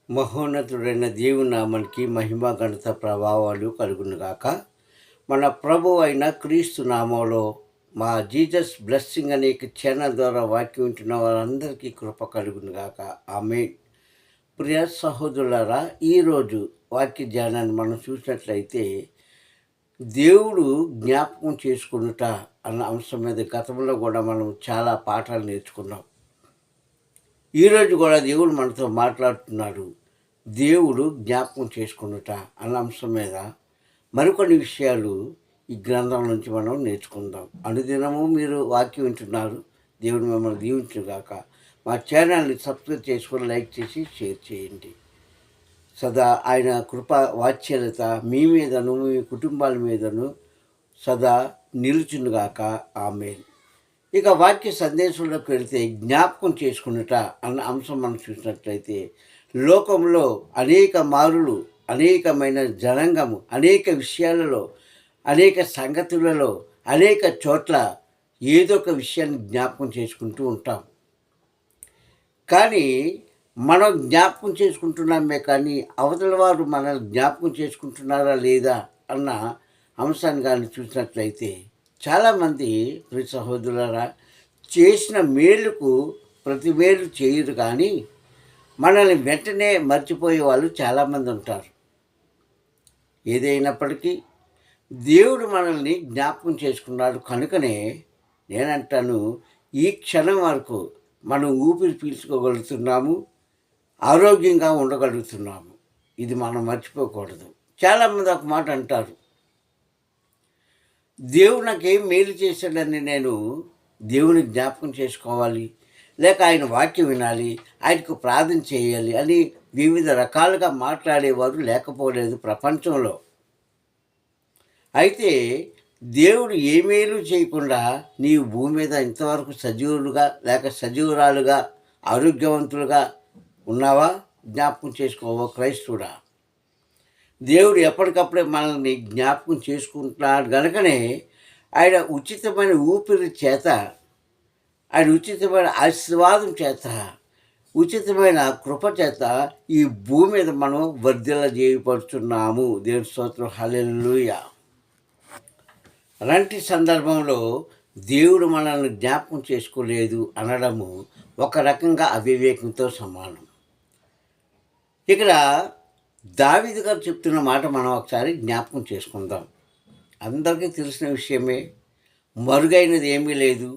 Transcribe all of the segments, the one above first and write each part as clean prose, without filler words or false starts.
మహోన్నతుడైన దేవుని నామానికి మహిమ ఘనత ప్రభావాలు కలుగునుగాక. మన ప్రభు అయిన క్రీస్తు నామంలో మా జీసస్ బ్లెస్సింగ్ అనే ఛానల్ ద్వారా వాక్యం వింటున్న వారందరికీ కృప కలుగునుగాక. ఆమేన్. ప్రియ సహోదరులారా, ఈరోజు వాక్య ధ్యానాన్ని మనం చూసినట్లయితే దేవుడు జ్ఞాపకం చేసుకునుట అన్న అంశం మీద గతంలో కూడా మనం చాలా పాఠాలు నేర్చుకున్నాం. ఈరోజు కూడా దేవుడు మనతో మాట్లాడుతున్నాడు. దేవుడు జ్ఞాపకం చేసుకున్నట అన్న అంశం మీద మరికొన్ని విషయాలు ఈ గ్రంథం నుంచి మనం నేర్చుకుందాం. అనుదినము మీరు వాక్యం వింటున్నారు. దేవుడు మిమ్మల్ని దీవించుగాక. మా ఛానల్ని సబ్స్క్రైబ్ చేసుకొని లైక్ చేసి షేర్ చేయండి. సదా ఆయన కృప వాత్సల్యత మీ మీదను మీ కుటుంబాల మీదను సదా నిలుచునుగాక. ఆమేన్. ఇక వాక్య సందేశంలోకి వెళితే జ్ఞాపకం చేసుకున్నట అన్న అంశం మనం చూసినట్లయితే లోకంలో అనేక మారులు, అనేకమైన జనాంగము, అనేక విషయాలలో, అనేక సంగతులలో, అనేక చోట్ల ఏదో ఒక విషయాన్ని జ్ఞాపకం చేసుకుంటూ ఉంటాం. కానీ మనం జ్ఞాపకం చేసుకుంటున్నామే కానీ అవతల వారు మనల్ని జ్ఞాపకం చేసుకుంటున్నారా లేదా అన్న అంశాన్ని కానీ చూసినట్లయితే చాలామంది ప్రియ సహోదరులారా చేసిన మేలుకు ప్రతి మేలు చేయరు, కానీ మనల్ని వెంటనే మర్చిపోయే వాళ్ళు చాలామంది ఉంటారు. ఏదైనప్పటికీ దేవుడు మనల్ని జ్ఞాపకం చేసుకున్నాడు కనుకనే నేనంటాను, ఈ క్షణం వరకు మనం ఊపిరి పీల్చుకోగలుగుతున్నాము, ఆరోగ్యంగా ఉండగలుగుతున్నాము. ఇది మనం మర్చిపోకూడదు. చాలామంది ఒక మాట అంటారు, దేవుడు నాకేం మేలు చేశాడని నేను దేవుని జ్ఞాపకం చేసుకోవాలి, లేక ఆయన వాక్యం వినాలి, ఆయనకు ప్రార్థన చేయాలి అని వివిధ రకాలుగా మాట్లాడేవారు లేకపోలేదు ప్రపంచంలో. అయితే దేవుడు ఏ మేలు చేయకుండా నీవు భూమి మీద ఇంతవరకు సజీవులుగా లేక సజీవురాలుగా ఆరోగ్యవంతులుగా ఉన్నావా? జ్ఞాపకం చేసుకోవా క్రైస్తవుడా? దేవుడు ఎప్పటికప్పుడే మనల్ని జ్ఞాపకం చేసుకుంటున్నాడు కనుకనే ఆయన ఉచితమైన ఊపిరి చేత, ఆయన ఉచితమైన ఆశీర్వాదం చేత, ఉచితమైన కృప చేత ఈ భూమి మీద మనం వర్ధిల్ల చేయబడుతున్నాము. దేవుని స్తోత్రం, హల్లెలూయా. అలాంటి సందర్భంలో దేవుడు మనల్ని జ్ఞాపకం చేసుకోలేదు అనడము ఒక రకంగా అవివేకంతో సమానం. ఇక్కడ దావీదు గారు చెప్తున్న మాట మనం ఒకసారి జ్ఞాపకం చేసుకుందాం. అందరికీ తెలిసిన విషయమే, మరుగైనది ఏమీ లేదు.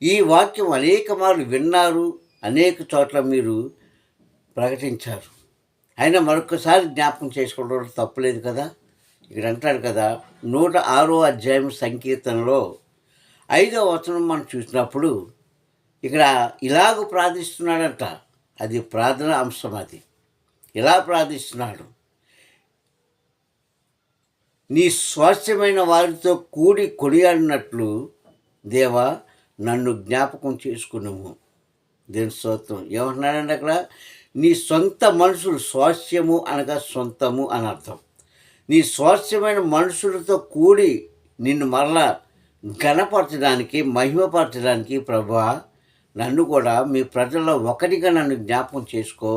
ఈ వాక్యం అనేక మార్లు విన్నారు, అనేక చోట్ల మీరు ప్రకటించారు. అయినా మరొకసారి జ్ఞాపకం చేసుకోవడం తప్పులేదు కదా. ఇక్కడ అంటాడు కదా, 106వ అధ్యాయం సంకీర్తనలో 5వ వచనం మనం చూసినప్పుడు ఇక్కడ ఇలాగ ప్రార్థిస్తున్నాడంట. అది ప్రార్థన అంశం. అది ఇలా ప్రార్థిస్తున్నాడు, నీ స్వాస్థ్యమైన వారితో కూడి కొనియాడినట్లు దేవా నన్ను జ్ఞాపకం చేసుకున్నాము. దేని స్తోత్రం. ఏమంటున్నాడంటే అక్కడ, నీ సొంత మనుషులు, స్వాస్థ్యము అనగా సొంతము అని అర్థం. నీ స్వాస్థ్యమైన మనుషులతో కూడి నిన్ను మరలా ఘనపరచడానికి, మహిమపరచడానికి ప్రభువా నన్ను కూడా మీ ప్రజల్లో ఒకటిగా నన్ను జ్ఞాపకం చేసుకో,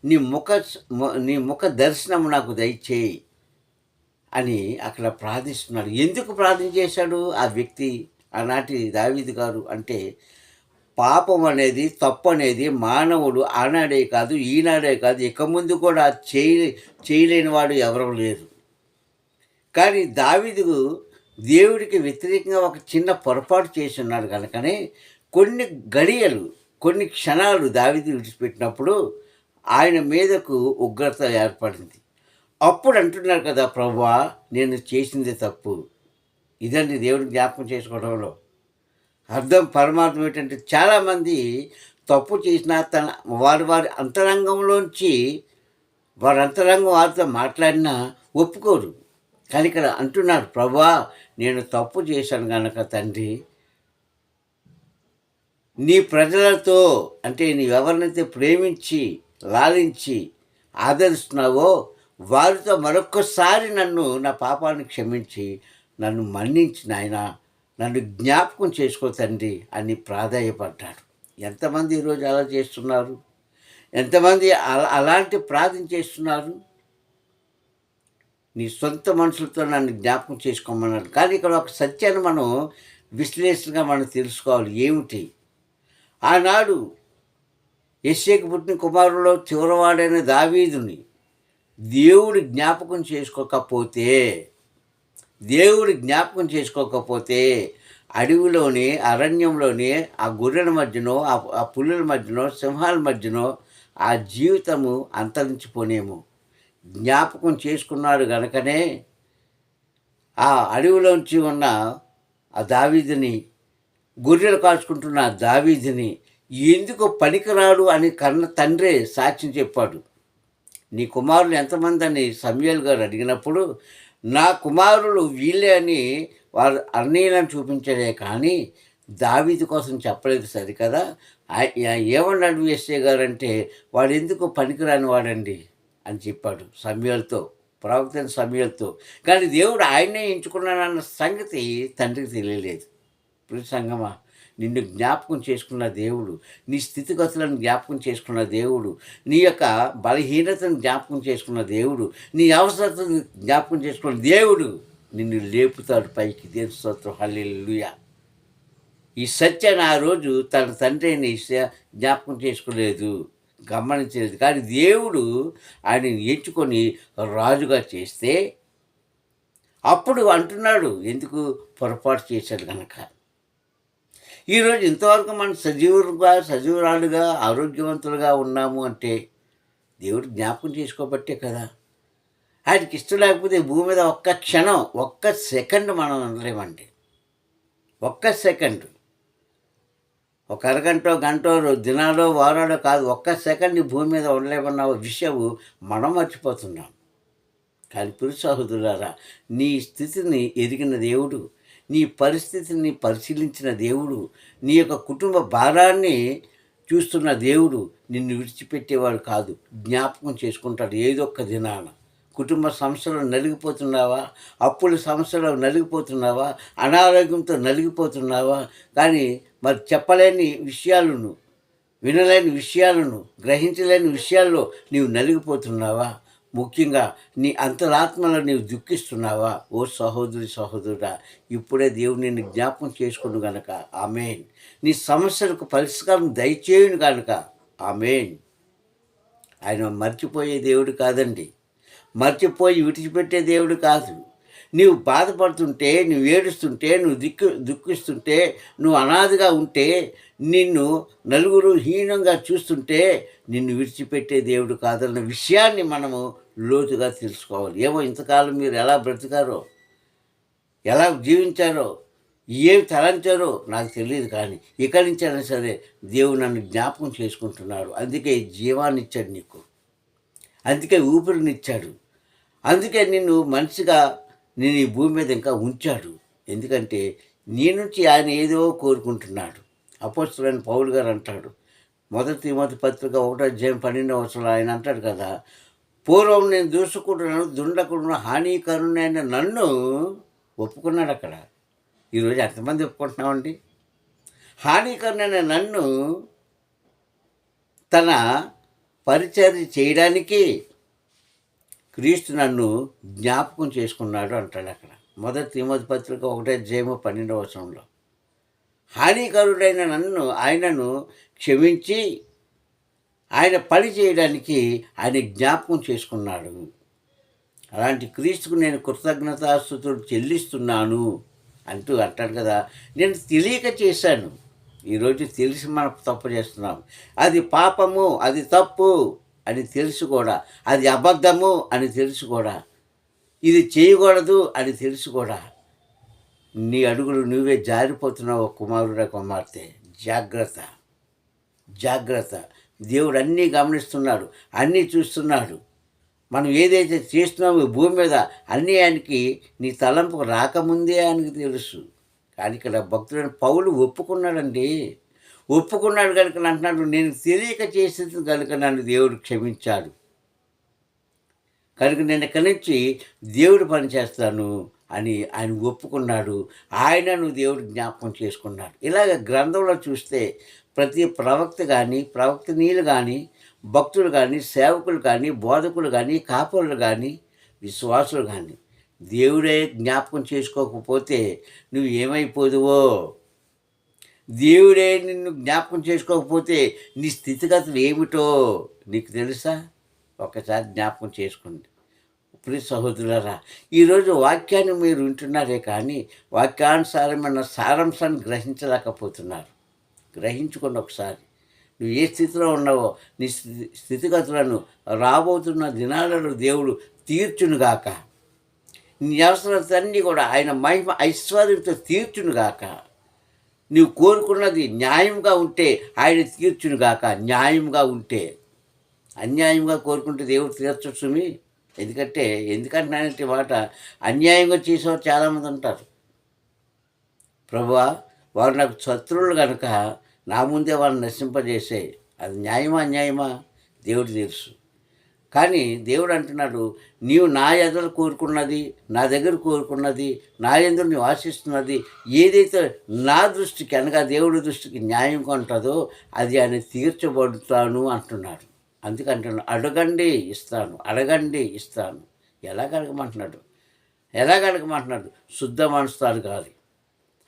నీ ముఖ దర్శనం నాకు దయచేయి అని అక్కడ ప్రార్థిస్తున్నాడు. ఎందుకు ప్రార్థన చేశాడు ఆ వ్యక్తి, ఆనాటి దావీదు గారు అంటే, పాపం అనేది, తప్పు అనేది మానవుడు ఆనాడే కాదు, ఈనాడే కాదు, ఇక ముందు కూడా చేయలేని వాడు ఎవరూ లేరు. కానీ దావీదు దేవుడికి వ్యతిరేకంగా ఒక చిన్న పొరపాటు చేసి ఉన్నాడు కనుకనే కొన్ని గడియలు, కొన్ని క్షణాలు దావీదు విడిచిపెట్టినప్పుడు ఆయన మీదకు ఉగ్రత ఏర్పడింది. అప్పుడు అంటున్నారు కదా, ప్రభువా నేను చేసింది తప్పు. ఇదండి దేవుడిని జ్ఞాపకం చేసుకోవడంలో అర్థం, పరమార్థం ఏంటంటే చాలామంది తప్పు చేసినా వారి అంతరంగంలోంచి, వారి అంతరంగం వారితో మాట్లాడినా ఒప్పుకోరు. కానీ ఇక్కడ అంటున్నారు, ప్రభువా నేను తప్పు చేశాను కనుక తండ్రి, నీ ప్రజలతో అంటే నీవెవరినైతే ప్రేమించి లాలించి ఆదరిస్తున్నావో వారితో మరొక్కసారి నన్ను, నా పాపాన్ని క్షమించి నన్ను మన్నించి నాయన, నన్ను జ్ఞాపకం చేసుకో తండ్రి అని ప్రాధాయపడ్డాడు. ఎంతమంది ఈరోజు అలా చేస్తున్నారు? ఎంతమంది అలాంటి ప్రార్థన చేస్తున్నారు? నీ సొంత మనుషులతో నన్ను జ్ఞాపకం చేసుకోమన్నాడు. కానీ ఇక్కడ ఒక సత్యాన్ని మనం విశ్లేషణగా మనం తెలుసుకోవాలి. ఏమిటి? ఆనాడు యెష్షయికి పుట్టిన కుమారుల్లో చివరివాడైన దావీదుని దేవుడు జ్ఞాపకం చేసుకోకపోతే అడవిలోని, అరణ్యంలోని, ఆ గొర్రెల మధ్యనో, ఆ పులుల మధ్యనో, సింహాల మధ్యనో ఆ జీవితము అంతరించిపోనేమో. జ్ఞాపకం చేసుకున్నాడు గనుకనే ఆ అడవిలోంచి ఉన్న ఆ దావీదుని, గొర్రెలు కాచుకుంటున్న ఆ దావీదుని ఎందుకు పనికిరాడు అని కన్న తండ్రే సాక్ష్యం చెప్పాడు. నీ కుమారులు ఎంతమంది అని సమూయేలు గారు అడిగినప్పుడు, నా కుమారులు వీళ్ళే అని వారు అన్నయ్యలను చూపించడే కానీ దావీదు కోసం చెప్పలేదు సరికదా. ఏమన్నాడు యెష్షయి గారు అంటే, వాడు ఎందుకు పనికిరాని వాడండి అని చెప్పాడు సమూయేలుతో, ప్రవక్త సమూయేలుతో. కానీ దేవుడు ఆయన్నే ఎంచుకున్నాడన్న సంగతి తండ్రికి తెలియలేదు. ప్రియ సంగమా, నిన్ను జ్ఞాపకం చేసుకున్న దేవుడు, నీ స్థితిగతులను జ్ఞాపకం చేసుకున్న దేవుడు, నీ యొక్క బలహీనతను జ్ఞాపకం చేసుకున్న దేవుడు, నీ అవసరతను జ్ఞాపకం చేసుకున్న దేవుడు నిన్ను లేపుతాడు పైకి. దేవుని స్తోత్రం, హల్లెలూయా. ఈ సత్యాన్ని ఆ రోజు తన తండ్రిని జ్ఞాపకం చేసుకోలేదు, గమనించలేదు. కానీ దేవుడు ఆయనని ఎంచుకొని రాజుగా చేస్తే అప్పుడు అంటున్నాడు, ఎందుకు పొరపాటు చేశాడు కనుక. ఈరోజు ఇంతవరకు మనం సజీవురాలుగా ఆరోగ్యవంతులుగా ఉన్నాము అంటే దేవుడు జ్ఞాపకం చేసుకోబట్టే కదా. ఆయనకి ఇష్టం లేకపోతే భూమి మీద ఒక్క క్షణం, ఒక్క సెకండ్ మనం ఉండలేమండి. ఒక్క సెకండ్, ఒక అరగంట, గంట, దినాలో, వారాలో కాదు, ఒక్క సెకండ్ ఈ భూమి మీద ఉండలేమన్న విషయం మనం మర్చిపోతున్నాం. కానీ ప్రియ సహోదరులారా, నీ స్థితిని ఎరిగిన దేవుడు, నీ పరిస్థితిని పరిశీలించిన దేవుడు, నీ యొక్క కుటుంబ భారాన్ని చూస్తున్న దేవుడు నిన్ను విడిచిపెట్టేవాడు కాదు. జ్ఞాపకం చేసుకుంటాడు ఏదో ఒక్క దినాన. కుటుంబ సమస్యలు నలిగిపోతున్నావా? అప్పుల సమస్యలు నలిగిపోతున్నావా? అనారోగ్యంతో నలిగిపోతున్నావా? కానీ మరి చెప్పలేని విషయాలను, వినలేని విషయాలను, గ్రహించలేని విషయాల్లో నీవు నలిగిపోతున్నావా? ముఖ్యంగా నీ అంతరాత్మలో నీవు దుఃఖిస్తున్నావా? ఓ సహోదరి, సహోదరుడా, ఇప్పుడే దేవుడు నిన్ను జ్ఞాపకం చేసుకుని గనక ఆమేన్. నీ సమస్యలకు పరిష్కారం దయచేయును గనక ఆమేన్. ఆయన మర్చిపోయే దేవుడు కాదండి, మర్చిపోయి విడిచిపెట్టే దేవుడు కాదు. నీవు బాధపడుతుంటే, నువ్వు ఏడుస్తుంటే, నువ్వు దుఃఖిస్తుంటే, నువ్వు అనాథగా ఉంటే, నిన్ను నలుగురు హీనంగా చూస్తుంటే నిన్ను విడిచిపెట్టే దేవుడు కాదన్న విషయాన్ని మనము లోతుగా తెలుసుకోవాలి. ఏమో ఇంతకాలం మీరు ఎలా బ్రతికారో, ఎలా జీవించారో, ఏం తలంచారో నాకు తెలియదు. కానీ ఇక్కడి నుంచైనా సరే దేవుడు నన్ను జ్ఞాపకం చేసుకుంటున్నాడు. అందుకే జీవాన్ని ఇచ్చాడు నీకు, అందుకే ఊపిరినిచ్చాడు, అందుకే నిన్ను మనిషిగా నేను ఈ భూమి మీద ఇంకా ఉంచాడు. ఎందుకంటే నీ నుంచి ఆయన ఏదో కోరుకుంటున్నాడు. అపోస్తలుడైన పౌలు గారు అంటాడు, 1 తిమోతి పత్రిక 1:12 ఆయన అంటాడు కదా, పూర్వం నేను దూషకుడును, దుండకుడును, హానికరునైన నన్ను ఒప్పుకున్నాడు అక్కడ. ఈరోజు ఎంతమంది ఒప్పుకుంటున్నామండి? హానికరునైన నన్ను తన పరిచర్య చేయడానికి క్రీస్తు నన్ను జ్ఞాపకం చేసుకున్నాడు అంటాడు అక్కడ. 1 తిమోతి పత్రిక 1:12 హానికరుడైన ఆయనను క్షమించి ఆయన పని చేయడానికి ఆయన జ్ఞాపకం చేసుకున్నాడు. అలాంటి క్రీస్తుకు నేను కృతజ్ఞతాస్తుతులు చెల్లిస్తున్నాను అంటూ అంటాడు కదా. నేను తెలియక చేశాను, ఈరోజు తెలిసి మనం తప్పు చేస్తున్నాం. అది పాపము, అది తప్పు అని తెలుసు కూడా, అది అబద్ధము అని తెలుసు కూడా, ఇది చేయకూడదు అని తెలుసు కూడా నీ అడుగులు నువ్వే జారిపోతున్నావు కుమారుడా, కుమార్తె. జాగ్రత్త, జాగ్రత్త. దేవుడు అన్నీ గమనిస్తున్నాడు, అన్నీ చూస్తున్నాడు. మనం ఏదైతే చేస్తున్నామో భూమి మీద అన్నీ ఆయనకి, నీ తలంపు రాకముందే ఆయనకి తెలుసు. కానీ ఇక్కడ భక్తుడైన పౌలు ఒప్పుకున్నాడండి. ఒప్పుకున్నాడు కనుక అంటున్నాడు, నేను తెలియక చేసేది కనుక నన్ను దేవుడు క్షమించాడు కనుక నేను ఇక్కడి నుంచి దేవుడు పని చేస్తాను అని ఆయన ఒప్పుకున్నాడు. ఆయనను దేవుడు జ్ఞాపకం చేసుకున్నాడు. ఇలాగ గ్రంథంలో చూస్తే ప్రతి ప్రవక్త కానీ, ప్రవక్తనీయులు కానీ, భక్తులు కానీ, సేవకులు కానీ, బోధకులు కానీ, కాపరులు కానీ, విశ్వాసులు కానీ దేవుడే జ్ఞాపకం చేసుకోకపోతే నువ్వు ఏమైపోదువో, దేవుడే నిన్ను జ్ఞాపకం చేసుకోకపోతే నీ స్థితిగతులు ఏమిటో నీకు తెలుసా? ఒక్కసారి జ్ఞాపకం చేసుకోండి. ప్రియ సహోదరులారా, ఈరోజు వాక్యాన్ని మీరు వింటున్నారే కానీ వాక్యానుసారమైన సారాంశాన్ని గ్రహించలేకపోతున్నారు. గ్రహించుకోండి ఒకసారి. నువ్వు ఏ స్థితిలో ఉన్నావో నీ స్థితిగతులను రాబోతున్న దినాలలో దేవుడు తీర్చునుగాక. నీ అవసరతన్నీ కూడా ఆయన మహిమ ఐశ్వర్యంతో తీర్చునుగాక. నీవు కోరుకున్నది న్యాయంగా ఉంటే ఆయన తీర్చునుగాక. న్యాయంగా ఉంటే, అన్యాయంగా కోరుకుంటే దేవుడు తీర్చడు సుమి. ఎందుకంటున్నానంటే మాట, అన్యాయంగా చేసేవారు చాలామంది ఉంటారు. ప్రభువా, వారు నాకు శత్రువులు కనుక నా ముందే వాళ్ళని నశింపజేసే, అది న్యాయమా అన్యాయమా దేవుడు తెలుసు. కానీ దేవుడు అంటున్నాడు, నీవు నా ఎదురు కోరుకున్నది, నా దగ్గర కోరుకున్నది, నా ఎదురు నువ్వు ఆశిస్తున్నది ఏదైతే నా దృష్టికి అనగా దేవుడి దృష్టికి న్యాయంగా ఉంటుందో అది ఆయన తీర్చబడుతాను అంటున్నాడు. అందుకంటున్నాడు, అడగండి ఇస్తాను, అడగండి ఇస్తాను. ఎలాగడగమంటున్నాడు? శుద్ధ మనసుతాడు కాదు.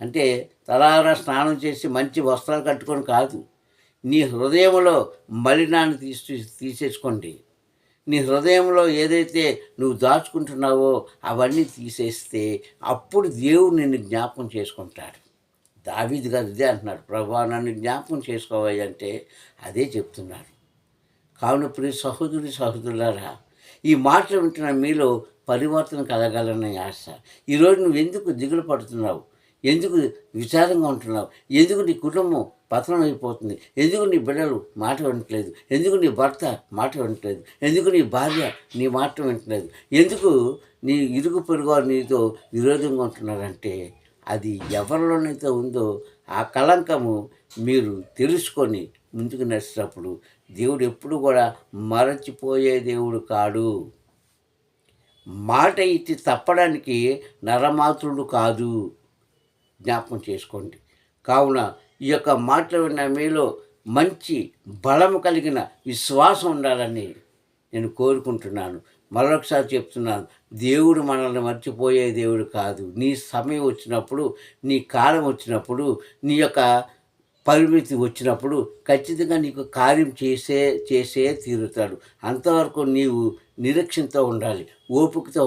అంటే తలారా స్నానం చేసి మంచి వస్త్రాలు కట్టుకొని కాదు, నీ హృదయంలో మలినాన్ని తీసేసుకోండి. నీ హృదయంలో ఏదైతే నువ్వు దాచుకుంటున్నావో అవన్నీ తీసేస్తే అప్పుడు దేవుడు నిన్ను జ్ఞాపకం చేసుకుంటాడు. దావీదు గారు ఇదే అంటున్నాడు, ప్రభువా నన్ను జ్ఞాపకం చేసుకోవాలి అంటే అదే చెప్తున్నాడు. కావున ప్రియ సహోదరులారా, ఈ మాటలు వింటున్న మీలో పరివర్తన కలగాలన్న ఆశ. ఈరోజు నువ్వు ఎందుకు దిగులు పడుతున్నావు? ఎందుకు విచారంగా ఉంటున్నావు? ఎందుకు నీ కుటుంబం పతనం అయిపోతుంది? ఎందుకు నీ బిడ్డలు మాట వినట్లేదు? ఎందుకు నీ భర్త మాట వినట్లేదు? ఎందుకు నీ భార్య నీ మాట వినట్లేదు? ఎందుకు నీ ఇరుగు పొరుగు నీతో విరోధంగా ఉంటున్నారంటే అది ఎవరిలోనైతే ఉందో ఆ కళంకము మీరు తెలుసుకొని ముందుకు నడిచినప్పుడు దేవుడు ఎప్పుడు కూడా మరచిపోయే దేవుడు కాడు. మాట ఇచ్చి తప్పడానికి నరమాతృడు కాదు. జ్ఞాపకం చేసుకోండి. కావున ఈ యొక్క మాటలు విన్న మీలో మంచి బలము కలిగిన విశ్వాసం ఉండాలని నేను కోరుకుంటున్నాను. మరొకసారి చెప్తున్నాను, దేవుడు మనల్ని మర్చిపోయే దేవుడు కాదు. నీ సమయం వచ్చినప్పుడు, నీ కాలం వచ్చినప్పుడు, నీ యొక్క పరిమితి వచ్చినప్పుడు ఖచ్చితంగా నీకు కార్యం చేసే తీరుతాడు. అంతవరకు నీవు నిరీక్షణతో ఉండాలి, ఓపికతో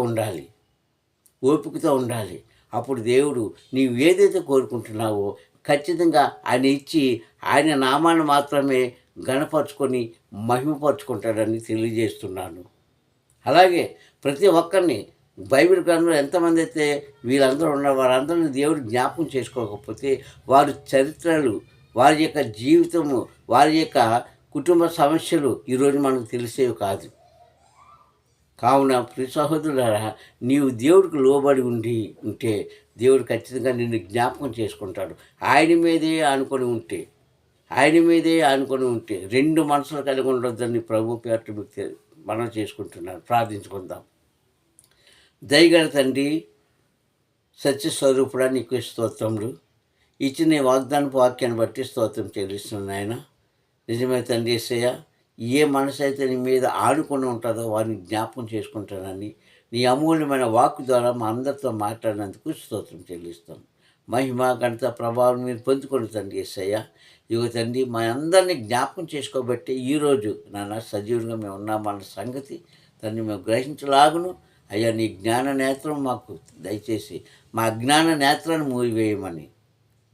ఉండాలి. అప్పుడు దేవుడు నీవు ఏదైతే కోరుకుంటున్నావో ఖచ్చితంగా ఆయన ఇచ్చి ఆయన నామాన్ని మాత్రమే గణపరుచుకొని మహిమపరుచుకుంటాడని తెలియజేస్తున్నాను. అలాగే ప్రతి ఒక్కరిని బైబిల్ గ్రంథంలో ఎంతమంది అయితే వీళ్ళందరూ ఉన్నారు, వారందరినీ దేవుడు జ్ఞాపకం చేసుకోకపోతే వారి చరిత్రలు, వారి యొక్క జీవితము, వారి యొక్క కుటుంబ సమస్యలు ఈరోజు మనకు తెలిసేవి కాదు. కావున ప్రియ సహోదరులారా, నీవు దేవుడికి లోబడి ఉంటే దేవుడు ఖచ్చితంగా నిన్ను జ్ఞాపకం చేసుకుంటాడు. ఆయన మీదే ఆనుకొని ఉంటే రెండు మనసులు కలిగి ఉండొద్దని ప్రభు పేరు మీకు మనం చేసుకుంటున్నాను. ప్రార్థించుకుందాం. దయగల తండ్రి, సత్యస్వరూపుడా, నీకు స్తోత్రములు. ఇచ్చిన వాగ్దానపు వాక్యాన్ని బట్టి స్తోత్రం చెల్లిస్తున్నాను ఆయన. నిజమే తండ్రి యేసయ్య, ఏ మనసు అయితే నీ మీద ఆడుకొని ఉంటుందో వారిని జ్ఞాపకం చేసుకుంటానని నీ అమూల్యమైన వాక్కు ద్వారా మా అందరితో మాట్లాడినందుకు స్తోత్రం చెల్లిస్తాం. మహిమ ఘనత ప్రభావం మీరు పొందుకొని తండ్రి యేసయ్య. ఇదిగో తండ్రి, మా అందరినీ జ్ఞాపకం చేసుకోబట్టి ఈరోజు నాన్న సజీవంగా మేము ఉన్నామన్న సంగతి తండ్రి మేము గ్రహించలాగును. అయ్యా, నీ జ్ఞాన నేత్రం మాకు దయచేసి మా జ్ఞాన నేత్రాన్ని మూసివేయమని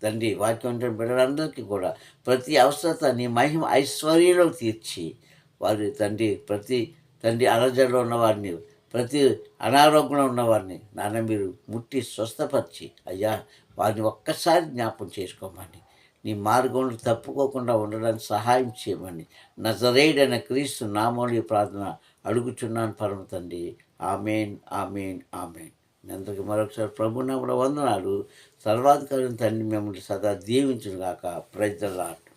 తండ్రి వాక్యం బిడ్డలందరికీ కూడా ప్రతి అవసరత నీ మహిమ ఐశ్వర్యంలో తీర్చి వారి తండ్రి అలజడిలో ఉన్నవారిని, ప్రతి అనారోగ్యంలో ఉన్నవారిని నాన్న మీరు ముట్టి స్వస్థపరిచి అయ్యా వారిని ఒక్కసారి జ్ఞాపకం చేసుకోమని, నీ మార్గంలో తప్పుకోకుండా ఉండడానికి సహాయం చేయమని నజరేయుడైన క్రీస్తు నామములో ప్రార్థన అడుగుచున్నాను పరమ తండ్రి. ఆమేన్, ఆమేన్, ఆమేన్. మీ అందరికీ మరొకసారి ప్రభునామములో వందనాలు. సర్వాధికారి తండ్రి మిమ్మల్ని సదా దీవించును గాక. Praise the lord.